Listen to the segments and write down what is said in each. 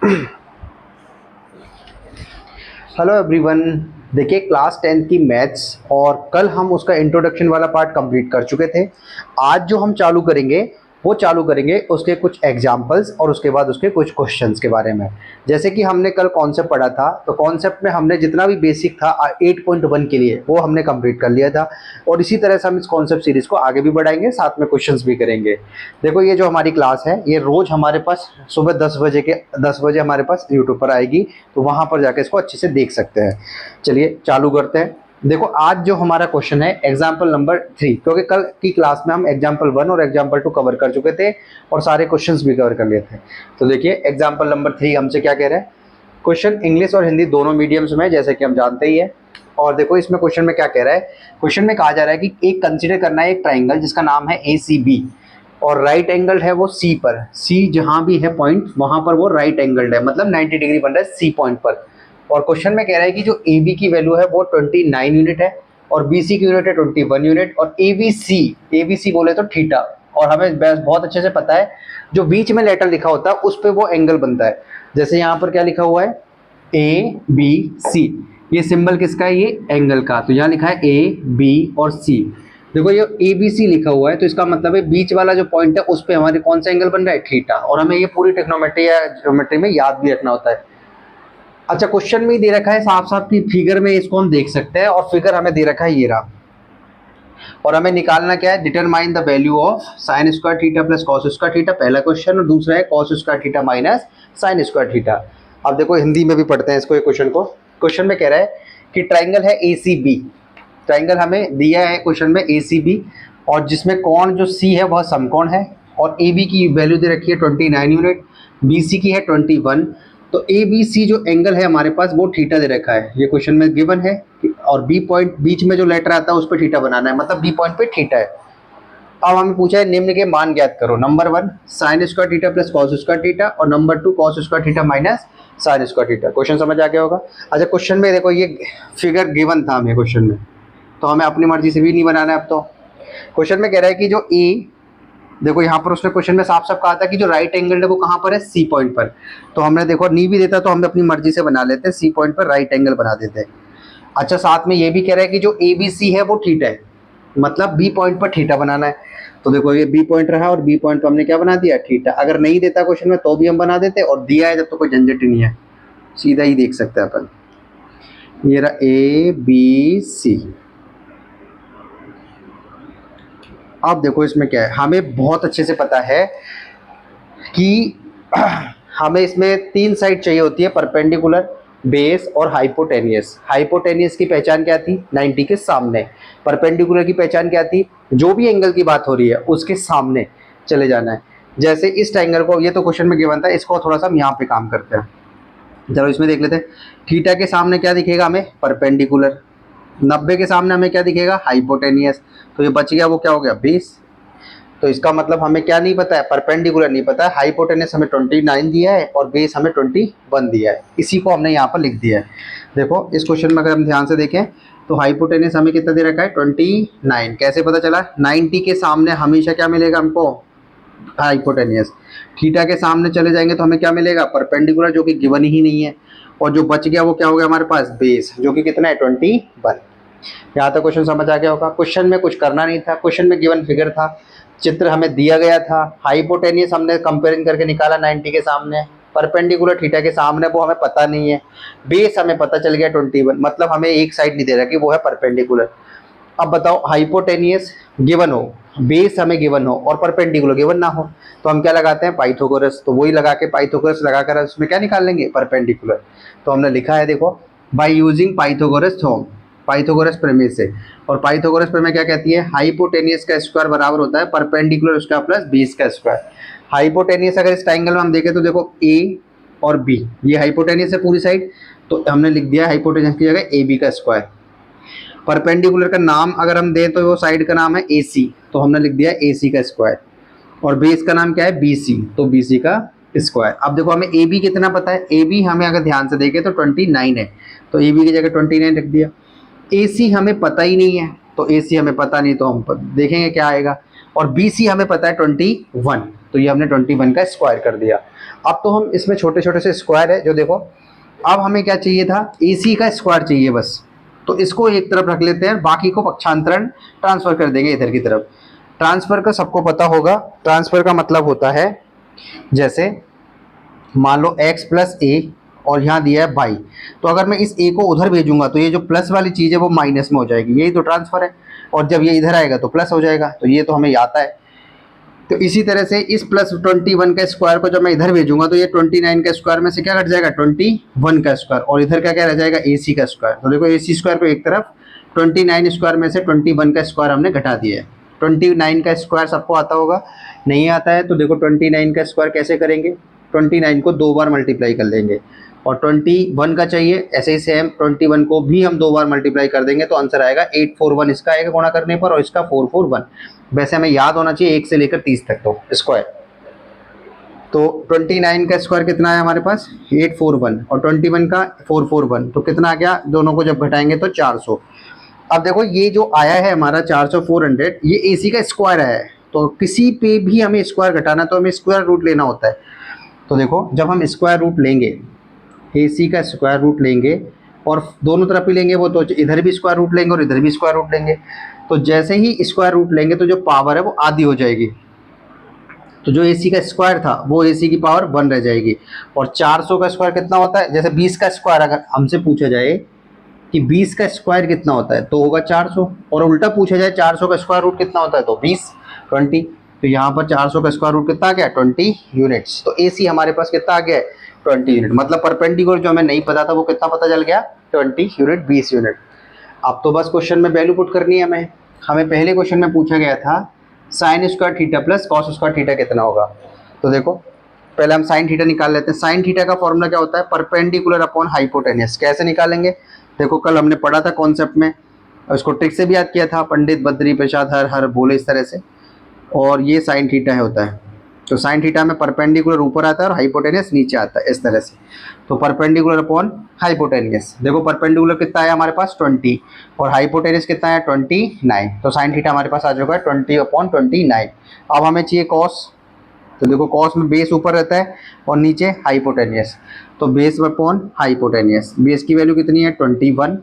Hello everyone. देखिए class 10th की maths और कल हम उसका इंट्रोडक्शन वाला पार्ट कंप्लीट कर चुके थे। आज जो हम चालू करेंगे वो चालू करेंगे उसके कुछ एग्जांपल्स और उसके बाद उसके कुछ क्वेश्चंस के बारे में। जैसे कि हमने कल कॉन्सेप्ट पढ़ा था, तो कॉन्सेप्ट में हमने जितना भी बेसिक था 8.1 के लिए वो हमने कंप्लीट कर लिया था। और इसी तरह से हम इस कॉन्सेप्ट सीरीज को आगे भी बढ़ाएंगे, साथ में क्वेश्चंस भी करेंगे। देखो ये जो हमारी क्लास है ये रोज़ हमारे पास सुबह 10 बजे हमारे पास यूट्यूब पर आएगी, तो वहाँ पर जाकर इसको अच्छे से देख सकते हैं। चलिए चालू करते हैं। देखो आज जो हमारा क्वेश्चन है एग्जाम्पल नंबर 3, क्योंकि कल की क्लास में हम एग्जाम्पल 1 और एग्जाम्पल 2 कवर कर चुके थे और सारे क्वेश्चंस भी कवर कर लिए थे। तो देखिए एग्जाम्पल नंबर 3 हमसे क्या कह रहा है। क्वेश्चन इंग्लिश और हिंदी दोनों मीडियम्स में, जैसे कि हम जानते ही है। और देखो इसमें क्वेश्चन में क्या कह रहा है। क्वेश्चन में कहा जा रहा है कि एक कंसीडर करना है एक ट्राइंगल जिसका नाम है ACB और राइट एंगल है वो सी पर। सी जहां भी है पॉइंट वहां पर वो राइट एंगल्ड है, मतलब 90 डिग्री बन रहा है सी पॉइंट पर। और क्वेश्चन में कह रहा है कि जो ए बी की वैल्यू है वो 29 यूनिट है और बी सी की यूनिट है 21 यूनिट और ए बी सी बोले तो थीटा। और हमें बहुत अच्छे से पता है जो बीच में लेटर लिखा होता है उस पर वो एंगल बनता है। जैसे यहाँ पर क्या लिखा हुआ है ABC, ये सिंबल किसका है, ये एंगल का। तो यहाँ लिखा है AB और C। देखो ये ABC लिखा हुआ है तो इसका मतलब है बीच वाला जो पॉइंट है उस पे हमारे कौन सा एंगल बन रहा है, थीटा। और हमें ये पूरी ट्रिग्नोमेट्री या ज्योमेट्री में याद भी रखना होता है। अच्छा क्वेश्चन में ही दे रखा है साफ साफ की फिगर में, इसको हम देख सकते हैं और फिगर हमें दे रखा है ये रहा। और हमें निकालना क्या है, determine the value of sine square theta plus cos square theta, पहला क्वेश्चन। और दूसरा है cos square theta minus sine square theta. अब देखो हिंदी में भी पढ़ते हैं इसको, ये क्वेश्चन को। क्वेश्चन में कह रहा है कि ट्राइंगल है ACB, ट्राइंगल हमें दिया है क्वेश्चन में ACB, और जिसमें कोण जो C है वह समकोण है। और AB की वैल्यू दे रखी है 29 यूनिट, BC की है 21। तो ABC जो एंगल है हमारे पास वो थीटा दे रखा है, ये क्वेश्चन में गिवन है। और बी पॉइंट बीच में जो लेटर आता है उस पर थीटा बनाना है, मतलब बी पॉइंट पे थीटा है। अब हमें पूछा है निम्न के मान ज्ञात करो। Number 1 sine square theta plus cos square theta और number 2 cos square theta minus sine square theta. Question समझ आ गया होगा। अच्छा क्वेश्चन में देखो ये फिगर गिवन था हमें क्वेश्चन में, तो हमें अपनी मर्जी से भी नहीं बनाना है। अब तो क्वेश्चन में कह रहा है कि जो ए, देखो यहाँ पर उसने क्वेश्चन में साफ साफ कहा था कि जो राइट एंगल है वो कहाँ पर है, सी पॉइंट पर। तो हमने देखो नहीं भी देता तो हम अपनी मर्जी से बना लेते हैं, सी पॉइंट पर राइट एंगल बना देते हैं। अच्छा साथ में ये भी कह रहा है कि जो ABC है वो थीटा है, मतलब बी पॉइंट पर थीटा बनाना है। तो देखो ये बी पॉइंट रहा और बी पॉइंट पर हमने क्या बना दिया, थीटा। अगर नहीं देता क्वेश्चन में तो भी हम बना देते, और दिया है जब तो कोई झंझट ही नहीं है, सीधा ही देख सकते हैं अपन। ये रहा ABC। अब देखो इसमें क्या है, हमें बहुत अच्छे से पता है कि हमें इसमें 3 साइड चाहिए होती है, परपेंडिकुलर, बेस और हाइपोटेनियस। हाइपोटेनियस की पहचान क्या थी, 90 के सामने। परपेंडिकुलर की पहचान क्या थी, जो भी एंगल की बात हो रही है उसके सामने चले जाना है। जैसे इस ट्रायंगल को, ये तो क्वेश्चन में गिवन था, इसको थोड़ा सा हम यहाँ पे काम करते हैं। चलो इसमें देख लेते हैं। थीटा के सामने क्या दिखेगा हमें, परपेंडिकुलर। 90 के सामने हमें क्या दिखेगा, हाइपोटेनियस। तो ये बच गया, वो क्या हो गया, बेस। तो इसका मतलब हमें क्या नहीं पता है, परपेंडिकुलर नहीं पता है। हाइपोटेनस हमें 29 दिया है और बेस हमें 21 दिया है, इसी को हमने यहाँ पर लिख दिया है। देखो इस क्वेश्चन में अगर हम ध्यान से देखें तो हाइपोटेनस हमें कितना दे रखा है, 29। कैसे पता चला, 90 के सामने हमेशा क्या मिलेगा हमको, हाइपोटेनियस। थीटा के सामने चले जाएंगे तो हमें क्या मिलेगा, परपेंडिकुलर, जो कि गिवन ही नहीं है। और जो बच गया वो क्या हो गया हमारे पास, बेस, जो कि कितना है, 21। यहाँ तक क्वेश्चन समझ आ गया होगा। क्वेश्चन में कुछ करना नहीं था, क्वेश्चन में गिवन फिगर था, चित्र हमें दिया गया था। हाइपोटेनियस हमने कंपेयरिंग करके निकाला 90 के सामने, परपेंडिकुलर थीटा के सामने वो हमें पता नहीं है, बेस हमें पता चल गया 21, मतलब हमें एक साइड नहीं दे रहा कि वो है परपेंडिकुलर। अब बताओ हाइपोटेनियस गिवन हो, बेस हमें गिवन हो और परपेंडिकुलर गिवन ना हो, तो हम क्या लगाते हैं, पाइथागोरस। तो वही लगा के पाइथागोरस लगाकर उसमें क्या निकाल लेंगे, परपेंडिकुलर। तो हमने लिखा है देखो, by using Pythagoras theorem, Pythagoras प्रमेय से। और पाइथागोरस प्रमेय क्या कहती है, हाइपोटेनियस का स्क्वायर बराबर होता है परपेंडिकुलर उसका प्लस बेस का स्क्वायर। हाइपोटेनियस अगर इस ट्रायंगल में हम देखें तो देखो ए और बी, ये हाइपोटेनियस है पूरी साइड, तो हमने लिख दिया हाइपोटेनियस की जगह AB का स्क्वायर। परपेंडिकुलर का नाम अगर हम दें तो वो साइड का नाम है AC, तो हमने लिख दिया AC का स्क्वायर। और बेस का नाम क्या है, BC, तो BC का स्क्वायर। अब देखो हमें AB कितना पता है, AB हमें अगर ध्यान से देखें तो 29 है, तो AB की जगह 29 रख दिया। AC हमें पता ही नहीं है, तो AC हमें पता नहीं, तो हम देखेंगे क्या आएगा। और BC हमें पता है 21, तो ये हमने 21 का स्क्वायर कर दिया। अब तो हम इसमें छोटे छोटे से स्क्वायर है जो देखो, अब हमें क्या चाहिए था, AC का स्क्वायर चाहिए बस। तो इसको एक तरफ रख लेते हैं, बाकी को पक्षांतरण ट्रांसफर कर देंगे इधर की तरफ। ट्रांसफर का सबको पता होगा, ट्रांसफर का मतलब होता है जैसे मान लो x प्लस ए और यहाँ दिया है बाई, तो अगर मैं इस a को उधर भेजूंगा तो ये जो प्लस वाली चीज़ है वो माइनस में हो जाएगी, यही तो ट्रांसफर है। और जब ये इधर आएगा तो प्लस हो जाएगा, तो ये तो हमें आता है। तो इसी तरह से इस प्लस 21 का स्क्वायर को जब मैं इधर भेजूंगा तो ये 29 का स्क्वायर में से क्या घट जाएगा, 21 का स्क्वायर, और इधर क्या क्या रह जाएगा, AC का स्क्वायर। तो देखो AC स्क्वायर को एक तरफ, 29 स्क्वायर में से 21 का स्क्वायर हमने घटा दिया है। 29 का स्क्वायर सबको आता होगा, नहीं आता है तो देखो 29 का स्क्वायर कैसे करेंगे, 29 को 2 बार मल्टीप्लाई कर लेंगे, और 21 का चाहिए, ऐसे ही सेम 21 को भी हम 2 बार मल्टीप्लाई कर देंगे, तो आंसर आएगा 841 इसका आएगा गुणा करने पर, और इसका 441। वैसे हमें याद होना चाहिए 1 से लेकर 30 तक तो स्क्वायर। तो 29 का स्क्वायर कितना है हमारे पास, 841, और 21 का 441, तो कितना आ गया, दोनों को जब घटाएंगे तो 400। अब देखो ये जो आया है हमारा 400 400, ये AC का स्क्वायर है, तो किसी पे भी हमें स्क्वायर घटाना तो हमें स्क्वायर रूट लेना होता है। तो देखो जब हम स्क्वायर रूट लेंगे, AC का स्क्वायर रूट लेंगे और दोनों तरफ ही लेंगे, वो तो इधर भी स्क्वायर रूट लेंगे और इधर भी स्क्वायर रूट लेंगे, तो जैसे ही स्क्वायर रूट लेंगे तो जो पावर है वो आधी हो जाएगी, तो जो AC का स्क्वायर था वो AC की पावर 1 रह जाएगी। और 400 का स्क्वायर कितना होता है, जैसे 20 का स्क्वायर अगर हमसे पूछा जाए कि 20 का स्क्वायर कितना होता है तो होगा 400, और उल्टा पूछा जाए 400 का स्क्वायर रूट कितना होता है तो 20। तो यहाँ पर 400 का स्क्वायर रूट कितना आ गया, 20 यूनिट्स। तो AC हमारे पास कितना आ गया है, 20 यूनिट। मतलब परपेंडिकुलर जो हमें नहीं पता था वो कितना पता चल गया, 20 यूनिट, 20 यूनिट। अब तो बस क्वेश्चन में वैल्यू पुट करनी है हमें। हमें पहले क्वेश्चन में पूछा गया था sign square theta plus cos square theta कितना होगा। तो देखो पहले हम साइन थीटा निकाल लेते हैं। साइन थीटा का फॉर्मूला क्या होता है, परपेंडिकुलर अपॉन हाइपोटेनियस। कैसे निकालेंगे, देखो कल हमने पढ़ा था कॉन्सेप्ट में, उसको ट्रिक से भी याद किया था, पंडित बद्री प्रसाद हर हर बोले इस तरह से। और ये साइन थीटा है होता है, तो साइन थीटा में परपेंडिकुलर ऊपर आता है और हाइपोटेनियस नीचे आता है इस तरह से। तो परपेंडिकुलर अपॉन हाइपोटेनियस, देखो परपेंडिकुलर कितना है हमारे पास 20 और हाइपोटेनियस कितना है 29, तो साइन थीटा हमारे पास आ जाएगा 20/29। अब हमें चाहिए कॉस, तो देखो कॉस में बेस ऊपर रहता है और नीचे हाइपोटेनियस, तो बेस अपॉन हाइपोटेनियस, बेस की वैल्यू कितनी है 21,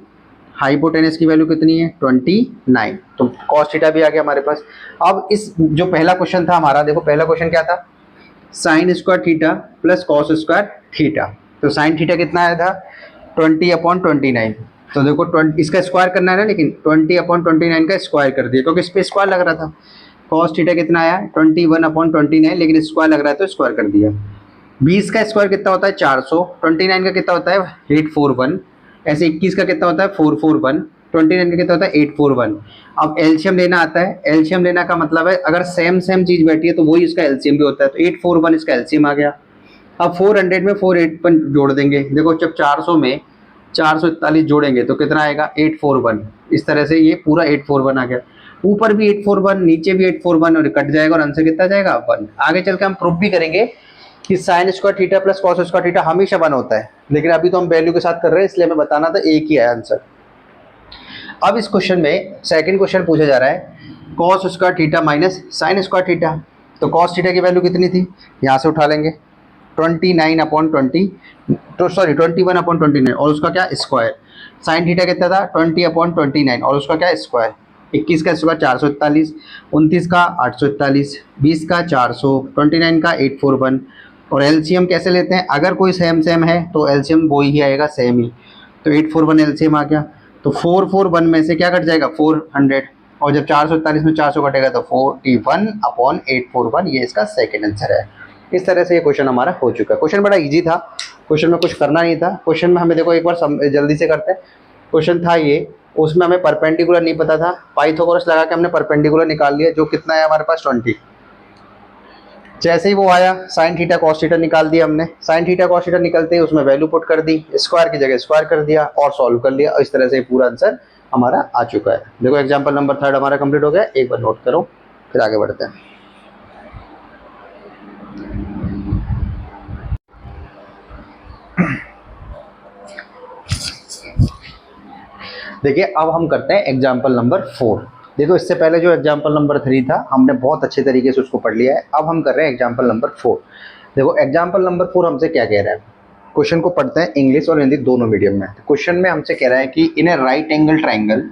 हाइपोटेनियस की वैल्यू कितनी है 29, तो कॉस थीटा भी आ गया हमारे पास। अब इस जो पहला क्वेश्चन था हमारा, देखो पहला क्वेश्चन क्या था, sign square theta plus cos square theta. तो साइन थीटा कितना आया था 20/29, तो देखो 20 इसका स्क्वायर करना है ना, लेकिन 20/29 का स्क्वायर कर दिया क्योंकि इस पर स्क्वायर लग रहा था। कॉस थीटा कितना आया 21/29, लेकिन स्क्वायर लग रहा है तो स्क्वायर कर दिया। 20 का स्क्वायर कितना होता है 400, 29 का कितना होता है 841, ऐसे 21 का कितना होता है 441, 29 का कितना होता है 841। अब एलसीएम लेना आता है, एलसीएम लेना का मतलब है अगर सेम सेम चीज बैठी है तो वही इसका एलसीएम भी होता है, तो 841 इसका एलसीएम आ गया। अब 400 में 481 जोड़ देंगे, देखो जब 400 में 441 जोड़ेंगे तो कितना आएगा 841, इस तरह से ये पूरा 841 आ गया। ऊपर भी 841 नीचे भी 841 और कट जाएगा और आंसर कितना जाएगा 1। आगे चल के हम प्रूफ भी करेंगे कि sign square theta plus cos square theta हमेशा 1 होता है, लेकिन अभी तो हम वैल्यू के साथ कर रहे हैं इसलिए हमें बताना था एक ही है आंसर। अब इस क्वेश्चन में सेकंड क्वेश्चन पूछा जा रहा है cos square theta minus sine square theta. तो कॉस थीटा की वैल्यू कितनी थी, यहाँ से उठा लेंगे 29/20, तो सॉरी 21/29 और उसका क्या स्क्वायर। साइन थीटा कितना था 20/29 और उसका क्या स्क्वायर। 21 का स्क्वायर 441, 29 का 841, 20 का 400, 29 का 841। और एलसीएम कैसे लेते हैं, अगर कोई सेम सेम है तो एलसीएम वो ही आएगा सेम ही, तो 841 एलसीएम आ गया। तो 441 में से क्या कट जाएगा 400, और जब 441 में 400 कटेगा तो 41/841, ये इसका सेकेंड आंसर है। इस तरह से ये क्वेश्चन हमारा हो चुका है। क्वेश्चन बड़ा इजी था, क्वेश्चन में कुछ करना नहीं था। क्वेश्चन में हमें देखो एक बार जल्दी से करते हैं। क्वेश्चन था ये, उसमें हमें परपेंडिकुलर नहीं पता था, पाइथागोरस लगा के हमने परपेंडिकुलर निकाल लिया, जो कितना है हमारे पास 20। जैसे ही वो आया साइन थीटा कॉस थीटा निकाल दिया हमने, साइन थीटा कॉस थीटा निकलते ही उसमें वैल्यू पुट कर दी, स्क्वायर की जगह स्क्वायर कर दिया और सॉल्व कर लिया, और इस तरह से पूरा आंसर हमारा आ चुका है। देखो एग्जाम्पल नंबर 3 हमारा कंप्लीट हो गया, एक बार नोट करो फिर आगे बढ़ते हैं। देखिए अब हम करते हैं एग्जाम्पल नंबर 4। देखो इससे पहले जो एग्जाम्पल नंबर 3 था हमने बहुत अच्छे तरीके से उसको पढ़ लिया है। अब हम कर रहे हैं एग्जाम्पल नंबर 4। देखो एग्जाम्पल नंबर 4 हमसे क्या कह रहा है, क्वेश्चन को पढ़ते हैं इंग्लिश और हिंदी दोनों मीडियम में। क्वेश्चन में हमसे कह रहा है कि in a right angle triangle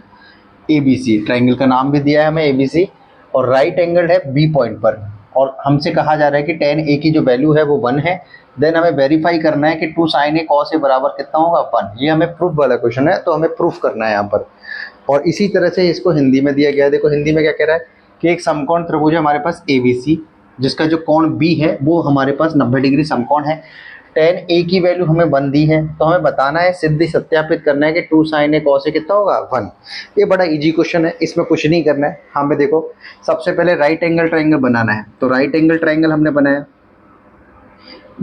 ABC, triangle का नाम भी दिया है हमें ABC, और राइट एंगल है B पॉइंट पर, और हमसे कहा जा रहा है कि tan A की जो वैल्यू है वो 1 है। देन हमें वेरीफाई करना है कि 2 sin A cos A बराबर कितना होगा 1। ये हमें प्रूफ वाला क्वेश्चन है, तो हमें प्रूफ करना है यहाँ पर। और इसी तरह से इसको हिंदी में दिया गया है। देखो हिंदी में क्या कह रहा है कि एक समकोण त्रिभुज है हमारे पास ABC, जिसका जो कोण B है वो हमारे पास 90 डिग्री समकोण है। tan A की वैल्यू हमें 1 दी है, तो हमें बताना है, सिद्ध सत्यापित करना है कि 2 sin A cos A कितना होगा 1। ये बड़ा इजी क्वेश्चन है, इसमें कुछ नहीं करना है हमें। देखो सबसे पहले राइट एंगल ट्राइंगल बनाना है, तो राइट एंगल ट्राइंगल हमने बनाया,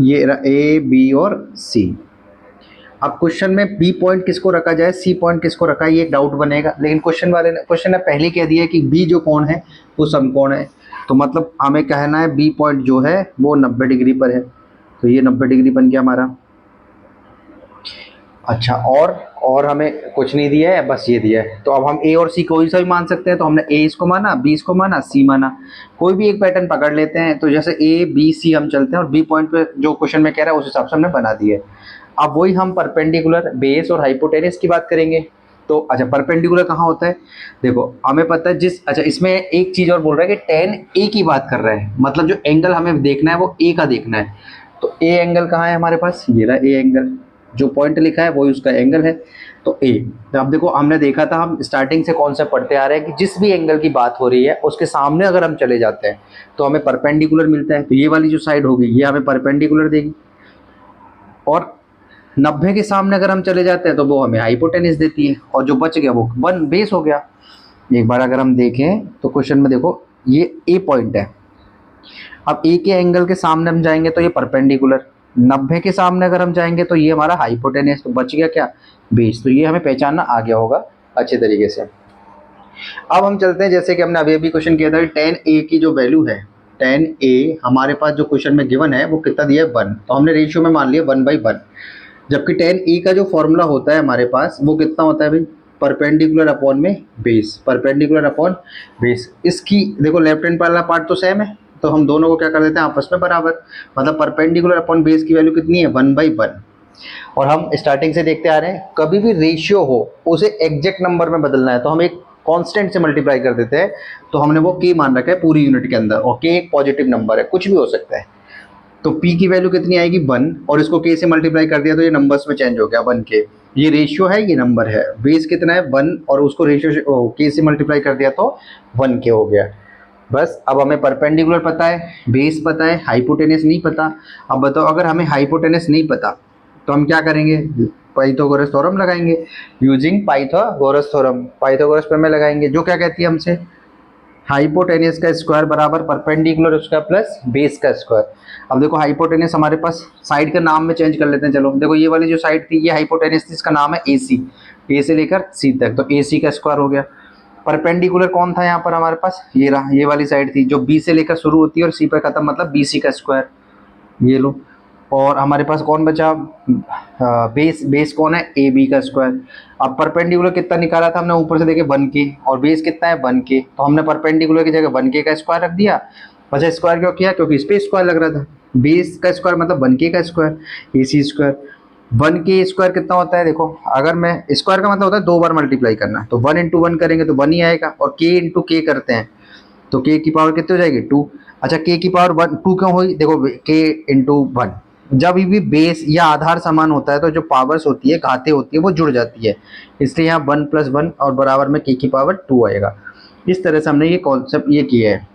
ये A B और C। अब क्वेश्चन में B पॉइंट किसको रखा जाए, C पॉइंट किसको रखा है, ये एक डाउट बनेगा। लेकिन क्वेश्चन ने पहले कह दिया कि B जो कोण है वो समकोण है, तो मतलब हमें कहना है B पॉइंट जो है वो 90 डिग्री पर है, तो ये 90 डिग्री बन गया हमारा। अच्छा, और हमें कुछ नहीं दिया है, बस ये दिया है। तो अब हम A और C कोई सा भी मान सकते हैं, तो हमने A इसको माना, B इसको माना, C माना। कोई भी एक पैटर्न पकड़ लेते हैं, तो जैसे A B C हम चलते हैं और B पॉइंट पे जो क्वेश्चन में कह रहा है उस हिसाब से हमने बना दिया है। अब वही हम परपेंडिकुलर, बेस और हाइपोटेनस की बात करेंगे। तो अच्छा, परपेंडिकुलर कहाँ होता है, देखो हमें पता है अच्छा इसमें एक चीज़ और बोल रहा है कि tan A की बात कर रहा है, मतलब जो एंगल हमें देखना है वो A का देखना है। तो A एंगल कहाँ है हमारे पास, ये रहा A एंगल, जो पॉइंट लिखा है वही उसका एंगल है, तो A। तो अब देखो हमने देखा था, हम स्टार्टिंग से कौन सा पढ़ते आ रहे हैं कि जिस भी एंगल की बात हो रही है उसके सामने अगर हम चले जाते हैं तो हमें परपेंडिकुलर मिलता है। तो ये वाली जो साइड होगी ये हमें परपेंडिकुलर देगी, और 90 के सामने अगर हम चले जाते हैं तो वो हमें हाइपोटेनस देती है, और जो बच गया वो 1 बेस हो गया। एक बार अगर हम देखें तो क्वेश्चन में देखो ये A पॉइंट है, अब A के एंगल के सामने हम जाएंगे तो ये परपेंडिकुलर, 90 के सामने अगर हम जाएंगे तो ये हमारा हाइपोटेनस, तो बच गया क्या, बेस। तो ये हमें पहचानना आ गया होगा अच्छे तरीके से। अब हम चलते हैं, जैसे कि हमने अभी अभी क्वेश्चन किया था कि tan A की जो वैल्यू है, tan A हमारे पास जो क्वेश्चन में गिवन है वो कितना दिया है 1, तो हमने रेशियो में मान लिया 1/1। जबकि tan A का जो फॉर्मूला होता है हमारे पास वो कितना होता है भाई, परपेंडिकुलर अपॉन में बेस, परपेंडिकुलर अपॉन बेस। इसकी देखो लेफ्ट हैंड वाला पार्ट तो सेम है, तो हम दोनों को क्या कर देते हैं आपस में बराबर, मतलब परपेंडिकुलर अपॉन बेस की वैल्यू कितनी है 1/1। और हम स्टार्टिंग से देखते आ रहे हैं कभी भी रेशियो हो उसे एग्जैक्ट नंबर में बदलना है तो हम एक कांस्टेंट से मल्टीप्लाई कर देते हैं, तो हमने वो k मान रखा है पूरी यूनिट के अंदर, और k एक पॉजिटिव नंबर है, कुछ भी हो सकता है। तो p की वैल्यू कितनी आएगी 1, और इसको k से मल्टीप्लाई कर दिया तो ये नंबर्स में चेंज हो गया 1k। ये रेशियो है, ये नंबर है, बेस कितना है 1, और उसको रेशियो k से मल्टीप्लाई कर दिया तो 1k हो गया। बस अब हमें परपेंडिकुलर पता है, बेस पता है, हाइपोटेनस नहीं पता। अब बताओ अगर हमें हाइपोटेनस नहीं पता तो हम क्या करेंगे, पाइथागोरस थ्योरम लगाएंगे, यूजिंग पाइथागोरस थ्योरम, पाइथागोरस प्रमेय लगाएंगे, जो क्या कहती है हमसे, हाइपोटेनस का स्क्वायर बराबर परपेंडिकुलर उसका प्लस बेस का स्क्वायर। अब देखो हाइपोटेनस हमारे पास, साइड का नाम में चेंज कर लेते हैं, चलो देखो ये वाली जो साइड थी ये हाइपोटेनस थी, इसका नाम है AC, A से लेकर C तक, तो AC का स्क्वायर हो गया। परपेंडिकुलर कौन था यहाँ पर हमारे पास, ये रहा, ये वाली साइड थी जो B से लेकर शुरू होती है और C पर खत्म, मतलब BC का स्क्वायर, ये लो। और हमारे पास कौन बचा, बेस कौन है AB का स्क्वायर। अब परपेंडिकुलर कितना निकाला था हमने, ऊपर से देखे 1k, और बेस कितना है 1k, तो हमने परपेंडिकुलर की जगह 1k का स्क्वायर रख दिया। अच्छा स्क्वायर क्यों किया, क्योंकि इस पे स्क्वायर लग रहा था, बेस का स्क्वायर मतलब 1k का square, AC square. 1k square कितना होता है, देखो अगर मैं स्क्वायर का मतलब होता है 2 बार मल्टीप्लाई करना, तो 1 × 1 करेंगे तो 1 ही आएगा, और k × k करते हैं तो k की पावर कितनी हो जाएगी 2। अच्छा k की पावर 1 2 क्यों हुई, देखो k × 1, जब भी बेस या आधार समान होता है तो जो पावर्स होती है, घातें होती है, वो जुड़ जाती है, इसलिए यहाँ 1 + 1 और बराबर में k की पावर 2 आएगा। इस तरह से हमने ये कॉन्सेप्ट ये किया है।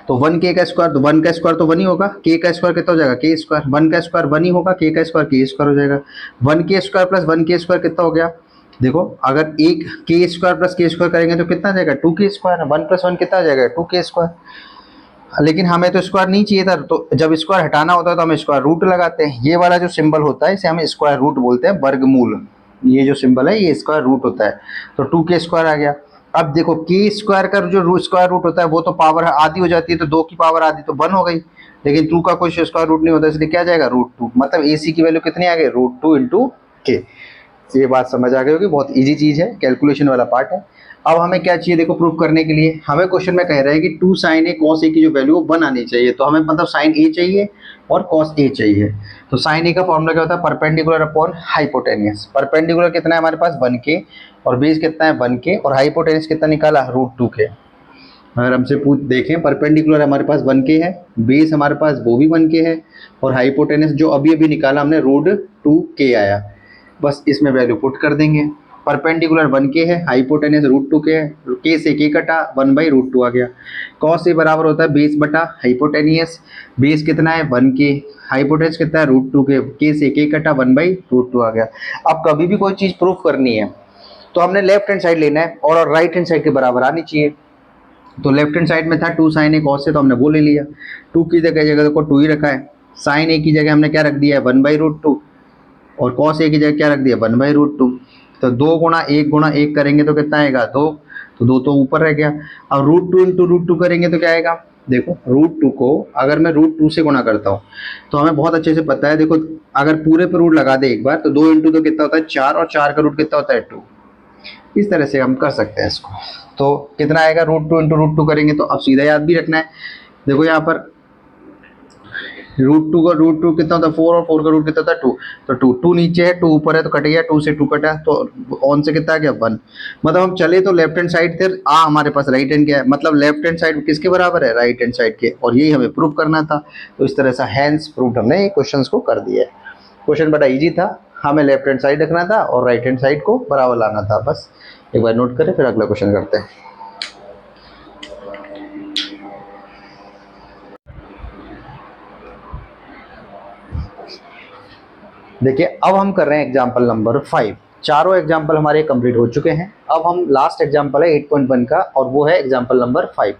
तो 1k का स्क्वायर, तो 1 का स्क्वायर तो 1 ही होगा, k का स्क्वायर कितना हो जाएगा k स्क्वायर, 1 का स्क्वायर 1 ही होगा, k का स्क्वायर k स्क्वायर हो जाएगा। 1k square plus 1k square कितना हो गया, देखो अगर एक k square plus k square करेंगे तो कितना आ जाएगा 2k स्क्वायर, 1 + 1 कितना आ जाएगा 2k स्क्वायर। लेकिन हमें तो स्क्वायर नहीं चाहिए था, तो जब स्क्वायर हटाना होता है तो हम स्क्वायर रूट लगाते हैं। ये वाला जो सिंबल होता है इसे हम स्क्वायर रूट बोलते हैं, वर्गमूल, ये जो सिंबल है ये स्क्वायर रूट होता है, तो 2k स्क्वायर आ गया। अब देखो k स्क्वायर का जो स्क्वायर रूट होता है वो तो पावर आधी हो जाती है, तो 2 की पावर आधी तो 1 हो गई, लेकिन 2 का कोई स्क्वायर रूट नहीं होता, इसलिए क्या जाएगा √2, मतलब AC की वैल्यू कितनी आ गई √2 × k। ये बात समझ आ गई होगी, बहुत ईजी चीज़ है, कैलकुलेशन वाला पार्ट है। अब हमें क्या चाहिए देखो प्रूफ करने के लिए, हमें क्वेश्चन में कह रहे हैं कि 2 sin a cos a की जो वैल्यू 1 आनी चाहिए, तो हमें मतलब sin a चाहिए और cos a चाहिए। तो sin a का फॉर्मूला क्या होता है, परपेंडिकुलर अपॉन हाइपोटेनियस। परपेंडिकुलर कितना है हमारे पास 1k और बेस कितना है 1k और हाइपोटेनियस कितना निकाला √2k। अगर हमसे पूछ देखें परपेंडिकुलर हमारे पास 1k है, बेस हमारे पास वो भी 1k है और हाइपोटेनस जो अभी अभी निकाला हमने √2k आया, बस इसमें वैल्यू पुट कर देंगे। परपेंडिकुलर 1k है, हाइपोटेनस √2k है, k से k कटा 1/√2 आ गया। cos a बराबर होता है बेस बटा हाइपोटेनियस, बेस कितना है 1k, हाइपोटेनस कितना है √2k, k से k कटा 1/√2 आ गया। अब कभी भी कोई चीज़ प्रूफ करनी है तो हमने लेफ्ट हैंड साइड लेना है और राइट हैंड साइड के बराबर आनी चाहिए। तो लेफ्ट हैंड साइड में था 2 sin a cos a, तो हमने वो ले लिया। 2 की जगह देखो 2 ही रखा है, sin a की जगह हमने क्या रख दिया है 1/√2 और cos a की जगह क्या रख दिया 1/√2। तो 2 गुणा 1 करेंगे तो कितना आएगा 2, तो 2 तो ऊपर रह गया। अब √2 इंटू √2 करेंगे तो क्या आएगा, देखो √2 को अगर मैं √2 से गुणा करता हूँ तो हमें बहुत अच्छे से पता है, देखो अगर पूरे पे रूट लगा दे एक बार तो 2 इंटू तो कितना होता है 4 और 4 का रूट कितना होता है 2। इस तरह से हम कर सकते हैं इसको। तो कितना आएगा √2 इंटू √2 करेंगे तो अब सीधा याद भी रखना है। देखो यहाँ पर √2 का √2 कितना होता है 4 और 4 का रूट कितना होता है 2, तो 2 नीचे है 2 ऊपर है तो कट गया, 2 से 2 कटा तो ऑन से कितना आ गया 1। मतलब हम चले तो लेफ्ट हैंड साइड थे, हमारे पास राइट हैंड क्या है, मतलब लेफ्ट हैंड साइड किसके बराबर है राइट हैंड साइड के, और यही हमें प्रूव करना था। तो इस तरह से हैंस प्रूफ हमने ये क्वेश्चन को कर दिया है। क्वेश्चन बड़ा ईजी था, हमें लेफ्ट हैंड साइड रखना था और राइट हैंड साइड को बराबर लाना था, बस एक बार नोट करें फिर अगला क्वेश्चन करते हैं। देखिए अब हम कर रहे हैं एग्जाम्पल नंबर 5। चारों एग्जाम्पल हमारे कंप्लीट हो चुके हैं, अब हम लास्ट एग्जाम्पल है 8.1 का और वो है एग्जाम्पल नंबर 5।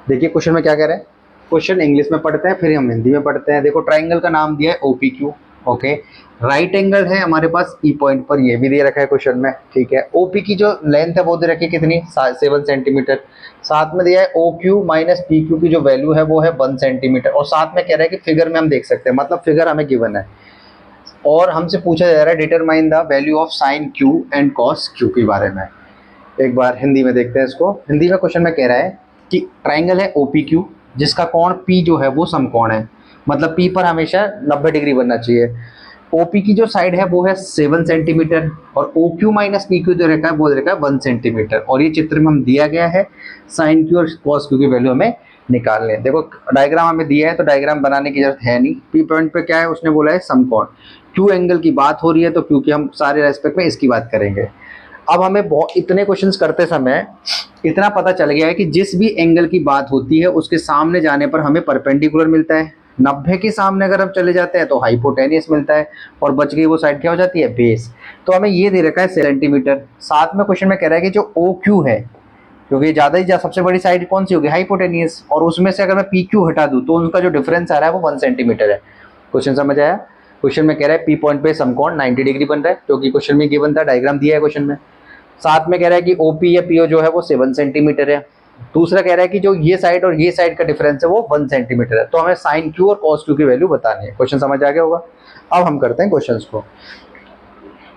देखिए क्वेश्चन में क्या कह रहे हैं, क्वेश्चन इंग्लिश में पढ़ते हैं फिर हम हिंदी में पढ़ते हैं। देखो ट्राइंगल का नाम दिया है OPQ, ओके। राइट एंगल है हमारे पास ई पॉइंट पर, ये भी दे रखा है क्वेश्चन में, ठीक है। OP की जो लेंथ है वो दे रखी है कितनी 7 सेंटीमीटर, साथ में दिया है OQ माइनस PQ की जो वैल्यू है वो है 1 सेंटीमीटर, और साथ में कह रहा है कि फिगर में हम देख सकते हैं, मतलब फिगर हमें गिवन है और हमसे पूछा जा रहा है determine the value of sine Q and cos Q के बारे में। एक बार हिंदी में देखते हैं इसको। हिंदी में क्वेश्चन में कह रहा है कि ट्राइंगल है OPQ जिसका कोण P जो है वो समकोण है, मतलब P पर हमेशा 90 डिग्री बनना चाहिए। OP की जो साइड है वो है 7 सेंटीमीटर और OQ माइनस PQ जो रखा है वो रखा है 1 सेंटीमीटर, और ये चित्र में हम दिया गया है साइन Q और कॉस Q की वैल्यू हमें निकालने। देखो डायग्राम हमें दिया है तो डायग्राम बनाने की जरूरत है नहीं। P पॉइंट पे क्या है उसने बोला है समकोण, Q एंगल की बात हो रही है तो Q की हम सारे रेस्पेक्ट में इसकी बात करेंगे। अब हमें इतने क्वेश्चंस करते समय इतना पता चल गया है कि जिस भी एंगल की बात होती है उसके सामने जाने पर हमें परपेंडिकुलर मिलता है, 90 के सामने अगर हम चले जाते हैं तो हाइपोटेनियस मिलता है और बच गई वो साइड क्या हो जाती है बेस। तो हमें ये दे रखा है सेंटीमीटर, साथ में क्वेश्चन में कह रहा है कि जो OQ है क्योंकि सबसे बड़ी साइड कौन सी होगी हाइपोटेनियस, और उसमें से अगर मैं PQ हटा दूं तो उनका जो डिफरेंस आ रहा है वो 1 सेंटीमीटर है। क्वेश्चन समझ आया। क्वेश्चन में कह रहा है P पॉइंट पे समकोण 90 डिग्री बन रहा है क्योंकि क्वेश्चन में गिवन था, डायग्राम दिया है क्वेश्चन में। साथ में कह रहा है कि OP या PO जो है वो 7 सेंटीमीटर है। दूसरा कह रहा है कि जो ये साइड और ये साइड का डिफरेंस है वो 1 सेंटीमीटर है। तो हमें साइन Q और cos Q की वैल्यू बतानी है। क्वेश्चन समझ आ गया होगा। अब हम करते हैं क्वेश्चंस को।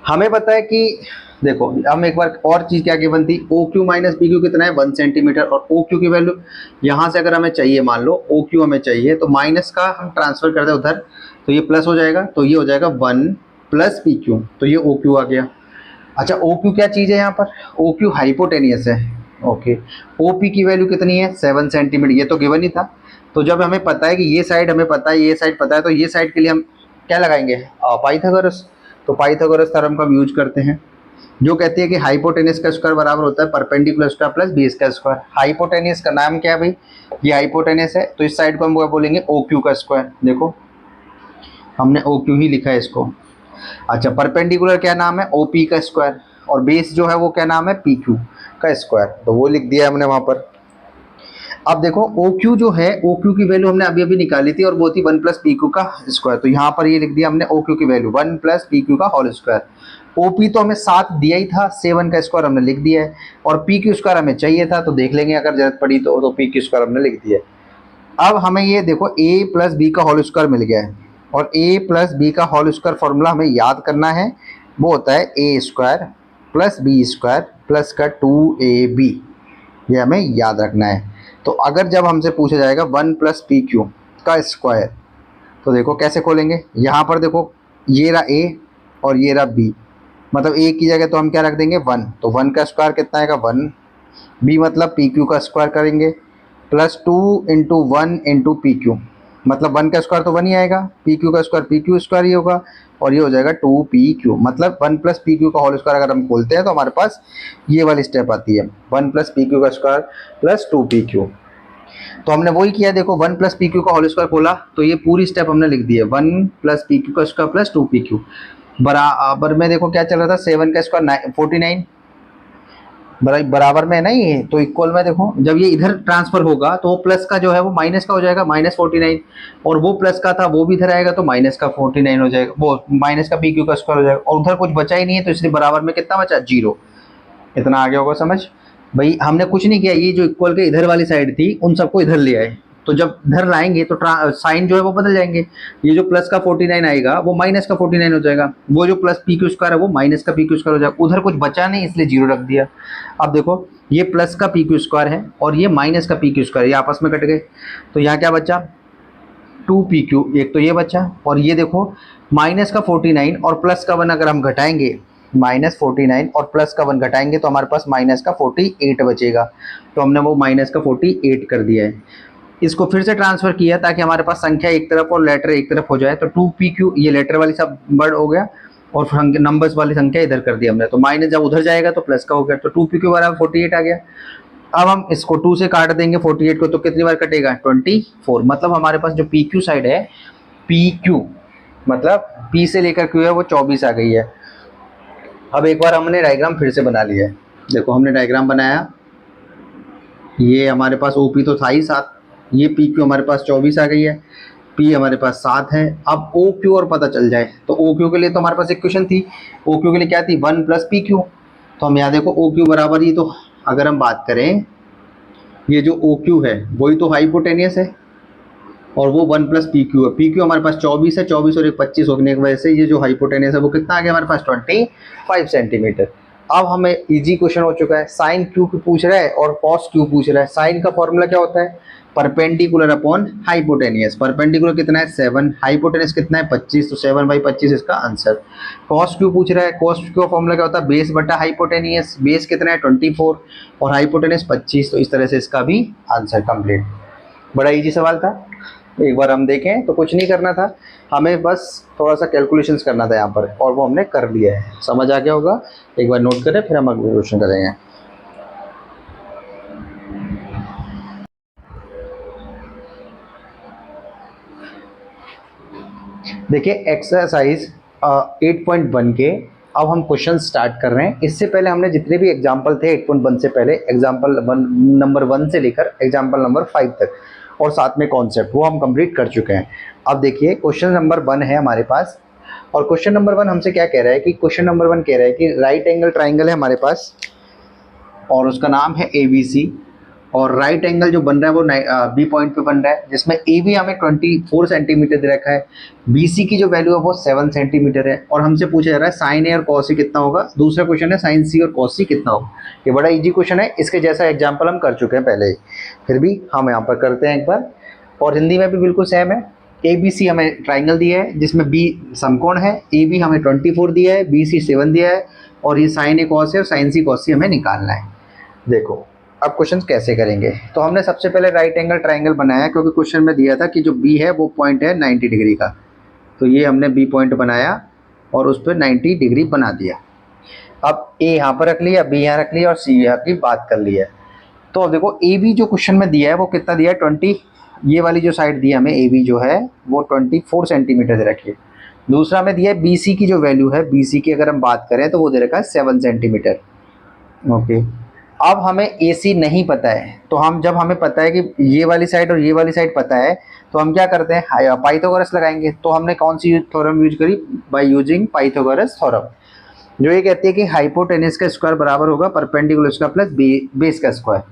हमें पता है कि देखो हम एक बार और चीज क्या गिवन थी, OQ माइनस PQ कितना है 1 सेंटीमीटर, और OQ की वैल्यू यहाँ से अगर हमें चाहिए, मान लो OQ हमें चाहिए तो माइनस का हम ट्रांसफर कर दें उधर तो ये प्लस हो जाएगा, तो ये हो जाएगा 1 प्लस PQ, तो ये OQ आ गया। अच्छा OQ क्या चीज़ है यहाँ पर, OQ हाइपोटेनियस है, ओके। OP की वैल्यू कितनी है 7 सेंटीमीटर, ये तो गिवन ही था। तो जब हमें पता है कि ये साइड हमें पता है ये साइड पता है तो ये साइड के लिए हम क्या लगाएंगे पाइथागोरस। तो पाइथागोरस थ्योरम का हम यूज करते हैं जो कहती है कि हाइपोटेनियस का स्क्वायर बराबर होता है परपेंडिकुलर स्क्वायर प्लस बेस का स्क्वायर। हाइपोटेनियस का नाम क्या है भाई, ये हाइपोटेनियस है तो इस साइड को हम क्या बोलेंगे OQ का स्क्वायर। देखो हमने OQ ही लिखा है इसको। अच्छा परपेंडिकुलर क्या नाम है OP का स्क्वायर, और बेस जो है वो क्या नाम है PQ का स्क्वायर, तो वो लिख दिया हमने वहां पर। अब देखो OQ जो है OQ की वैल्यू हमने अभी अभी निकाली थी और वो थी 1 प्लस PQ का स्क्वायर, तो यहाँ पर ये लिख दिया हमने OQ की वैल्यू 1 प्लस PQ का होल स्क्वायर। OP तो हमें 7 दिया ही था, 7 का स्क्वायर हमने लिख दिया है, और PQ स्क्वायर हमें चाहिए था तो देख लेंगे अगर जरूरत पड़ी तो PQ स्क्वायर हमने लिख दिया है। अब हमें ये देखो A प्लस B का होल स्क्वायर मिल गया है, और A प्लस B का होल स्क्वायर फॉर्मूला हमें याद करना है, वो होता है A square plus B square plus का 2ab, ये हमें याद रखना है। तो अगर जब हमसे पूछा जाएगा 1 प्लस पी क्यू का स्क्वायर, तो देखो कैसे खोलेंगे। यहाँ पर देखो ये रहा ए और ये रहा बी, मतलब ए की जगह तो हम क्या रख देंगे 1, तो 1 का स्क्वायर कितना आएगा 1, बी मतलब पी क्यू का स्क्वायर करेंगे plus 2 into 1 into P Q, मतलब 1 का स्क्वायर तो 1 ही आएगा, पी क्यू का स्क्वायर पी क्यू स्क्वायर ही होगा, और ये हो जाएगा 2 पी क्यू, मतलब 1 प्लस पी क्यू का होल स्क्वायर अगर हम खोलते हैं तो हमारे पास ये वाली स्टेप आती है 1 प्लस पी क्यू का स्क्वायर प्लस 2 पी क्यू। तो हमने वही किया, देखो 1 प्लस पी क्यू का होल स्क्वायर खोला तो ये पूरी स्टेप हमने लिख दी है 1 प्लस पी क्यू का स्क्वायर प्लस 2 पी क्यू। बराबर में देखो क्या चल रहा था 7 का स्क्वायर 49, बराबर में है ना ये, तो इक्वल में देखो जब ये इधर ट्रांसफर होगा तो वो प्लस का जो है वो माइनस का हो जाएगा -49, और वो प्लस का था वो भी इधर आएगा तो माइनस का 49 हो जाएगा, वो माइनस का पी क्यू का स्क्वायर हो जाएगा, और उधर कुछ बचा ही नहीं है तो इसलिए बराबर में कितना बचा 0। इतना आ गया होगा समझ भाई। हमने कुछ नहीं किया, ये जो इक्वल के इधर वाली साइड थी उन सबको इधर ले आए, तो जब इधर लाएंगे तो साइन जो है वो बदल जाएंगे, ये जो प्लस का 49 आएगा वो माइनस का 49 हो जाएगा, वो जो प्लस पी क्यू स्क्वायर है वो माइनस का पी क्यू स्क्वायर हो जाएगा, उधर कुछ बचा नहीं इसलिए 0 रख दिया। अब देखो ये प्लस का पी क्यू स्क्वायर है और ये माइनस का पी क्यू स्क्वायर, ये आपस में कट गए, तो यहाँ क्या बचा 2 पी क्यू, एक तो ये बचा, और ये देखो माइनस का 49 और प्लस का 1 अगर हम घटाएंगे, -49 और प्लस का 1 घटाएंगे तो हमारे पास माइनस का 48 बचेगा, तो हमने वो माइनस का 48 कर दिया है। इसको फिर से ट्रांसफर किया ताकि हमारे पास संख्या एक तरफ और लेटर एक तरफ हो जाए, तो 2 पी क्यू ये लेटर वाली सब वर्ड हो गया और नंबर्स वाली संख्या इधर कर दी हमने, तो माइनस जब उधर जाएगा तो प्लस का हो गया, तो 2 पी क्यू बराबर 48 आ गया। अब हम इसको 2 से काट देंगे 48 को, तो कितनी बार कटेगा 24, मतलब हमारे पास जो पी क्यू साइड है, पी क्यू मतलब पी से लेकर क्यू है वो 24 आ गई है। अब एक बार हमने डायग्राम फिर से बना लिया है, देखो हमने डायग्राम बनाया, ये हमारे पास ओपी तो था ही 7, ये पी क्यू हमारे पास 24 आ गई है, पी हमारे पास 7 है। अब ओ क्यू और पता चल जाए, तो ओ क्यू के लिए तो हमारे पास इक्वेशन थी, ओ क्यू के लिए क्या थी 1 प्लस पी क्यू, तो हम यहाँ देखो ओ क्यू बराबर, ये तो अगर हम बात करें ये जो ओ क्यू है वही तो हाइपोटेनियस है और वो 1 प्लस पी क्यू है, पी क्यू हमारे पास 24 है, 24 और 25 होने की वजह से ये जो हाइपोटेनियस है वो कितना आ गया हमारे पास 25 सेंटीमीटर। अब हमें इजी क्वेश्चन हो चुका है, साइन क्यू पूछ रहा है और कॉस क्यू पूछ रहा है। साइन का फॉर्मूला क्या होता है परपेंडिकुलर अपॉन हाइपोटेनियस, परपेंडिकुलर कितना है 7, हाइपोटेनियस कितना है 25, तो 7/25 इसका आंसर। कॉस क्यू पूछ रहा है, कॉस क्यू का फॉर्मूला क्या होता है बेस बटा हाइपोटेनियस, बेस कितना है 24 और हाइपोटेनियस 25, तो इस तरह से इसका भी आंसर कंप्लीट। बड़ा इजी सवाल था, एक बार हम देखें तो कुछ नहीं करना था, हमें बस थोड़ा सा कैलकुलेशंस करना था यहाँ पर और वो हमने कर लिया है, समझ आ गया होगा। एक बार नोट करें फिर हम अगले क्वेश्चन करेंगे। देखिए एक्सरसाइज 8.1 के अब हम क्वेश्चन स्टार्ट कर रहे हैं। इससे पहले हमने जितने भी एग्जाम्पल थे 8.1 से पहले, एग्जाम्पल नंबर 1 से लेकर एग्जाम्पल नंबर 5 तक और साथ में कॉन्सेप्ट, वो हम कंप्लीट कर चुके हैं। अब देखिए क्वेश्चन नंबर 1 है हमारे पास, और क्वेश्चन नंबर 1 हमसे क्या कह रहा है कि क्वेश्चन नंबर 1 कह रहा है कि राइट एंगल ट्राइंगल है हमारे पास और उसका नाम है ABC, और राइट एंगल जो बन रहा है वो बी पॉइंट पे बन रहा है, जिसमें ए बी हमें 24 सेंटीमीटर दे रखा है, BC की जो वैल्यू है वो 7 सेंटीमीटर है, और हमसे पूछा जा रहा है साइन ए और कॉस सी कितना होगा। दूसरा क्वेश्चन है साइन सी और कॉस सी कितना होगा। ये बड़ा इजी क्वेश्चन है, इसके जैसा एग्जाम्पल हम कर चुके हैं पहले ही, फिर भी हम यहाँ पर करते हैं एक बार, और हिंदी में भी बिल्कुल सेम है। ABC हमें ट्राइंगल दिया है जिसमें B समकोण है, AB हमें 24 दिया है, BC 7 दिया है, और ये साइन ए कॉस है और साइन सी कॉस सी हमें निकालना है। देखो अब क्वेश्चन कैसे करेंगे, तो हमने सबसे पहले राइट एंगल ट्राइंगल बनाया, क्योंकि क्वेश्चन में दिया था कि जो बी है वो पॉइंट है 90 डिग्री का, तो ये हमने बी पॉइंट बनाया और उस पर 90 डिग्री बना दिया। अब ए यहाँ पर रख लिया, बी यहाँ रख लिया और सी यहाँ की बात कर लिया। तो अब देखो ए बी जो क्वेश्चन में दिया है वो कितना दिया है 20, ये वाली जो साइड दी है हमें ए बी जो है वो 24 सेंटीमीटर दे रखी है। दूसरा में दिया है बी सी की जो वैल्यू है, बी सी की अगर हम बात करें तो वो दे रखा है 7 सेंटीमीटर। ओके, अब हमें ए सी नहीं पता है, तो हम जब हमें पता है कि ये वाली साइड और ये वाली साइड पता है तो हम क्या करते हैं पाइथागोरस लगाएंगे। तो हमने कौन सी थ्योरम यूज करी, बाय यूजिंग पाइथागोरस थ्योरम, जो ये कहती है कि हाइपोटेनस का स्क्वायर बराबर होगा परपेंडिकुलर स्क्वायर प्लस बेस का स्क्वायर।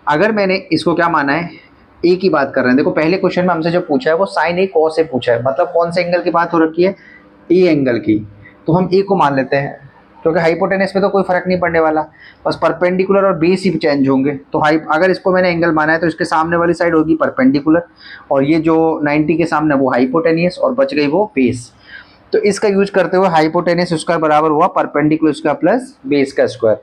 अगर मैंने इसको क्या माना है, ए की बात कर रहे हैं। देखो पहले क्वेश्चन में हमसे जो पूछा है वो साइन ए कॉस से पूछा है, मतलब कौन से एंगल की बात हो रखी है, ए एंगल की, तो हम ए को मान लेते हैं। क्योंकि हाइपोटेनस में तो कोई फर्क नहीं पड़ने वाला, बस परपेंडिकुलर और बेस ही चेंज होंगे। तो अगर इसको मैंने एंगल माना है तो इसके सामने वाली साइड होगी परपेंडिकुलर, और ये जो 90 के सामने वो हाइपोटेनियस, और बच गई वो बेस। तो इसका यूज करते हुए हाइपोटेनस स्क्वायर बराबर हुआ परपेंडिकुलर स्क्वायर प्लस बेस का स्क्वायर।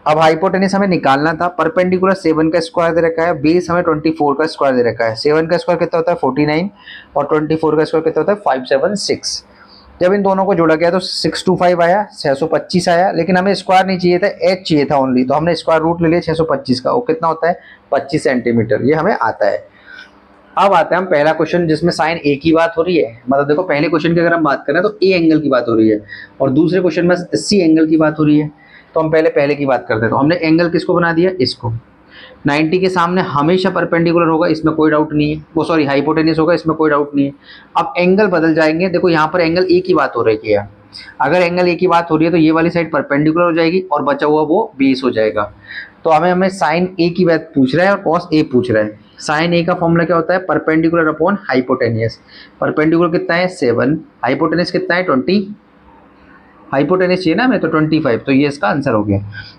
अब हाइपोटेनस हमें निकालना था, परपेंडिकुलर 7 का स्क्वायर दे रखा है, बेस हमें 24 का स्क्वायर दे रखा है। 7 का स्क्वायर कितना होता है 49, और 24 का स्क्वायर कितना होता है 576। जब इन दोनों को जोड़ा गया तो 625 आया, 625 आया, लेकिन हमें स्क्वायर नहीं चाहिए था, एच चाहिए था ओनली, तो हमने स्क्वायर रूट ले लिया 625 का, वो कितना होता है 25 सेंटीमीटर, ये हमें आता है। अब आते हैं हम पहला क्वेश्चन जिसमें साइन ए की बात हो रही है। मतलब देखो पहले क्वेश्चन की अगर हम बात करें तो ए एंगल की बात हो रही है, और दूसरे क्वेश्चन में सी एंगल की बात हो रही है। तो हम पहले की बात करते हैं। तो हमने एंगल किसको बना दिया, इसको। 90 के सामने हमेशा परपेंडिकुलर होगा, इसमें कोई डाउट नहीं है, वो सॉरी हाइपोटेनस होगा, इसमें कोई डाउट नहीं है। अब एंगल बदल जाएंगे, देखो यहाँ पर एंगल ए की बात हो रही है। अगर एंगल ए की बात हो रही है तो ये वाली साइड परपेंडिकुलर हो जाएगी और बचा हुआ वो बेस हो जाएगा। तो हमें साइन ए की बात पूछ रहा है और कॉस ए पूछ रहा है। साइन ए का फॉर्मूला क्या होता है, परपेंडिकुलर अपॉन हाइपोटेनियस। परपेंडिकुलर कितना है 7, हाइपोटेनस कितना है 20, हाइपोटेनस चाहिए ना हमें तो 25, तो ये इसका आंसर हो गया।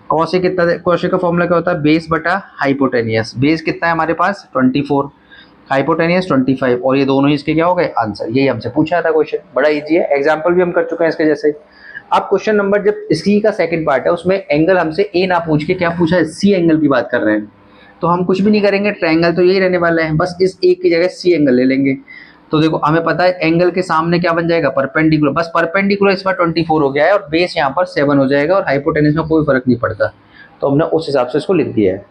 कॉस ए कितना, कॉस ए का फॉर्मूला क्या होता है, बेस बटा हाइपोटेनियस। बेस कितना है हमारे पास 24, हाइपोटेनियस 25, और ये दोनों ही इसके क्या हो गए आंसर। यही हमसे पूछा था क्वेश्चन, बड़ा इजी है, एग्जाम्पल भी हम कर चुके हैं इसके जैसे। अब क्वेश्चन नंबर जब इसकी का सेकंड पार्ट है, उसमें एंगल हमसे ए ना पूछ के क्या पूछा है, सी एंगल की बात कर रहे हैं। तो हम कुछ भी नहीं करेंगे, ट्रायंगल तो यही रहने वाला है, बस इस एक की जगह सी एंगल ले लेंगे। तो देखो हमें पता है एंगल के सामने क्या बन जाएगा, परपेंडिकुलर, बस परपेंडिकुलर इस बार 24 हो गया है, और बेस यहाँ पर 7 हो जाएगा, और हाइपोटेनस में कोई फर्क नहीं पड़ता। तो हमने उस हिसाब से इसको लिख दिया है।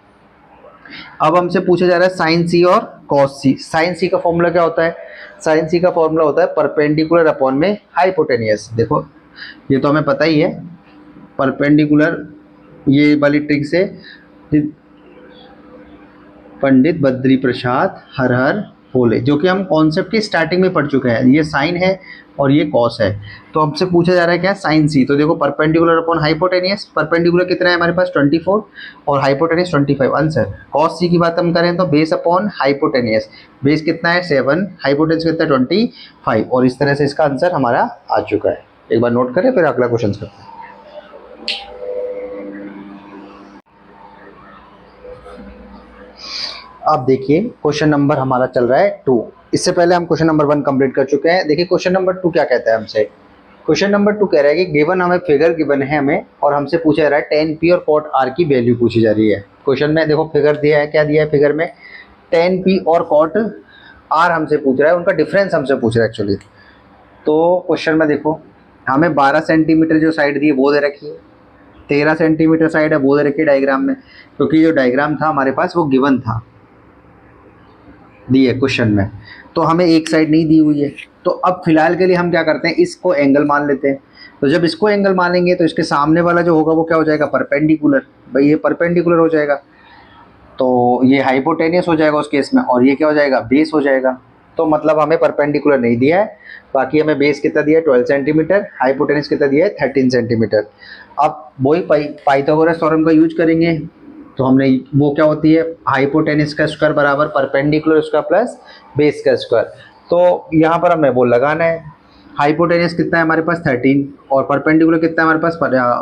अब हमसे पूछा जा रहा है साइन सी और कॉस सी। साइन सी का फॉर्मूला क्या होता है, साइन सी का फॉर्मूला होता है परपेंडिकुलर अपॉन में हाइपोटेनियस। देखो ये तो हमें पता ही है, परपेंडिकुलर, ये वाली ट्रिक से पंडित बद्री प्रसाद हर हर बोले, जो कि हम कॉन्सेप्ट की स्टार्टिंग में पढ़ चुके हैं। ये साइन है और ये कॉस है। तो हमसे पूछा जा रहा है क्या, साइन सी। तो देखो परपेंडिकुलर अपॉन हाइपोटेनियस, परपेंडिकुलर कितना है हमारे पास 24, और हाइपोटेनियस 25, आंसर। कॉस सी की बात हम करें तो बेस अपॉन हाइपोटेनियस, बेस कितना है 7, हाइपोटेनियस कितना है 25, और इस तरह से इसका आंसर हमारा आ चुका है। एक बार नोट करें, फिर अगला क्वेश्चन करते हैं। अब देखिए क्वेश्चन नंबर हमारा चल रहा है 2। इससे पहले हम क्वेश्चन नंबर 1 कंप्लीट कर चुके हैं। देखिए क्वेश्चन नंबर 2 क्या कहता है हमसे। क्वेश्चन नंबर 2 कह रहा है कि गिवन हमें फिगर गिवन है हमें, और हमसे पूछा जा रहा है tan p और cot r की वैल्यू पूछी जा रही है। क्वेश्चन में देखो फिगर दिया है, क्या दिया है फिगर में, tan p और cot r हमसे पूछ रहा है, उनका डिफरेंस हमसे पूछ रहा है एक्चुअली। तो क्वेश्चन में देखो हमें 12 सेंटीमीटर जो साइड दी है वो दे रखी है, 13 सेंटीमीटर साइड है वो दे रखी है डायग्राम में, क्योंकि जो डायग्राम था हमारे पास वो गिवन था, दी है क्वेश्चन में। तो हमें एक साइड नहीं दी हुई है। तो अब फिलहाल के लिए हम क्या करते हैं, इसको एंगल मान लेते हैं। तो जब इसको एंगल मानेंगे तो इसके सामने वाला जो होगा वो क्या हो जाएगा, परपेंडिकुलर। भाई ये परपेंडिकुलर हो जाएगा, तो ये हाइपोटेनियस हो जाएगा उस केस में, और ये क्या हो जाएगा, बेस हो जाएगा। तो मतलब हमें परपेंडिकुलर नहीं दिया है, बाकी हमें बेस कितना दिया है 12 सेंटीमीटर, हाइपोटेनियस कितना दिया है 13 सेंटीमीटर। अब वही पाइथागोरस थ्योरम का यूज करेंगे। तो हमने वो क्या होती है, हाइपोटेनिस का स्क्वायर बराबर परपेंडिकुलर स्क्वायर प्लस बेस का स्क्वायर। तो यहाँ पर हमें वो लगाना है, हाइपोटेनिस कितना है हमारे पास 13, और परपेंडिकुलर कितना है हमारे पास,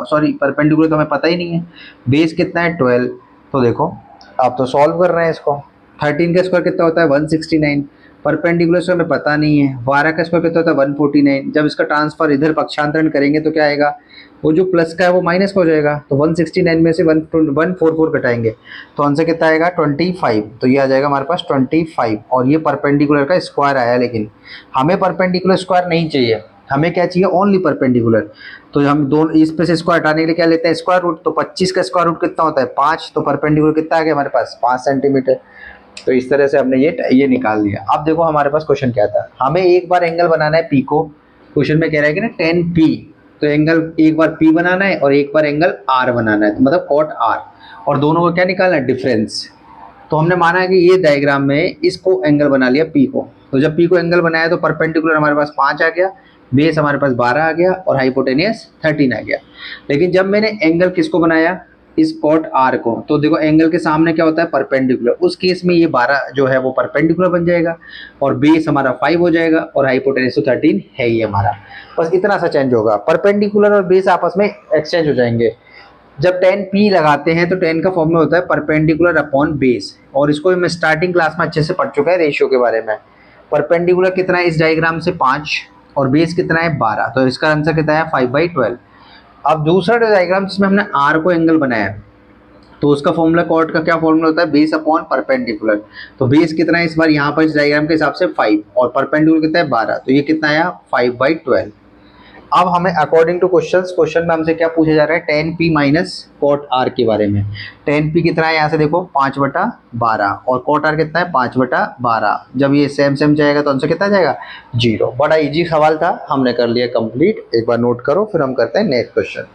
सॉरी परपेंडिकुलर तो हमें पता ही नहीं है, बेस कितना है 12। तो देखो आप तो सॉल्व कर रहे हैं इसको, 13 का स्क्वायर कितना होता है 169, परपेंडिकुलर से हमें पता नहीं है, 12 का स्क्वायर कितना होता है 149। जब इसका ट्रांसफर इधर पक्षांतरण करेंगे तो क्या आएगा, वो जो प्लस का है वो माइनस का हो जाएगा। तो 169 में से 144 घटाएंगे तो आंसर कितना आएगा 25। तो ये आ जाएगा हमारे पास 25, और ये परपेंडिकुलर का स्क्वायर आया। लेकिन हमें परपेंडिकुलर स्क्वायर नहीं चाहिए, हमें क्या चाहिए, ओनली परपेंडिकुलर। तो हम दोनों इस पे से स्क्वायर हटाने के लिए क्या लेते हैं, स्क्वायर रूट। तो 25 का स्क्वायर रूट कितना होता है 5, तो परपेंडिकुलर कितना आ गया हमारे पास 5 सेंटीमीटर। तो इस तरह से हमने ये निकाल लिया। अब देखो हमारे पास क्वेश्चन क्या था, हमें एक बार एंगल बनाना है पी को। क्वेश्चन में कह रहा है कि ना tan p, तो एंगल एक बार p बनाना है और एक बार एंगल r बनाना है, तो मतलब cot r, और दोनों को क्या निकालना है, डिफरेंस। तो हमने माना है कि ये डायग्राम में इसको एंगल बना लिया p को। तो जब p को एंगल बनाया तो परपेंडिकुलर हमारे पास 5 आ गया, बेस हमारे पास 12 आ गया, और हाइपोटेनियस 13 आ गया। लेकिन जब मैंने एंगल किसको बनाया, इस कॉट आर को, तो देखो एंगल के सामने क्या होता है, परपेंडिकुलर। उस केस में ये 12 जो है वो परपेंडिकुलर बन जाएगा और बेस हमारा 5 हो जाएगा और हाइपोटेनस तो 13 है ही हमारा। बस इतना सा चेंज होगा, परपेंडिकुलर और बेस आपस में एक्सचेंज हो जाएंगे। जब 10p लगाते हैं तो 10 का फॉर्मूला होता है परपेंडिकुलर अपॉन बेस, और इसको मैं स्टार्टिंग क्लास में अच्छे से पढ़ चुका है रेशियो के बारे में। परपेंडिकुलर कितना है इस डायग्राम से 5 और बेस कितना है 12, तो इसका आंसर कितना है 5/12। अब दूसरा डायग्राम जिसमें हमने आर को एंगल बनाया है, तो उसका फॉर्मूला कॉट का क्या फॉर्मूला होता है, बेस अपॉन परपेंडिकुलर। तो बेस कितना है इस बार यहाँ पर इस डायग्राम के हिसाब से 5 और परपेंडिकुलर कितना है 12, तो ये कितना आया 5/12। अब हमें अकॉर्डिंग टू क्वेश्चन में हमसे क्या पूछा जा रहा है, 10p माइनस कॉट आर के बारे में। 10p कितना है यहाँ से देखो 5/12 और कॉट आर कितना है 5/12। जब ये सेम सेम जाएगा तो आंसर कितना जाएगा 0। बड़ा इजी सवाल था, हमने कर लिया कंप्लीट। एक बार नोट करो, फिर हम करते हैं नेक्स्ट क्वेश्चन।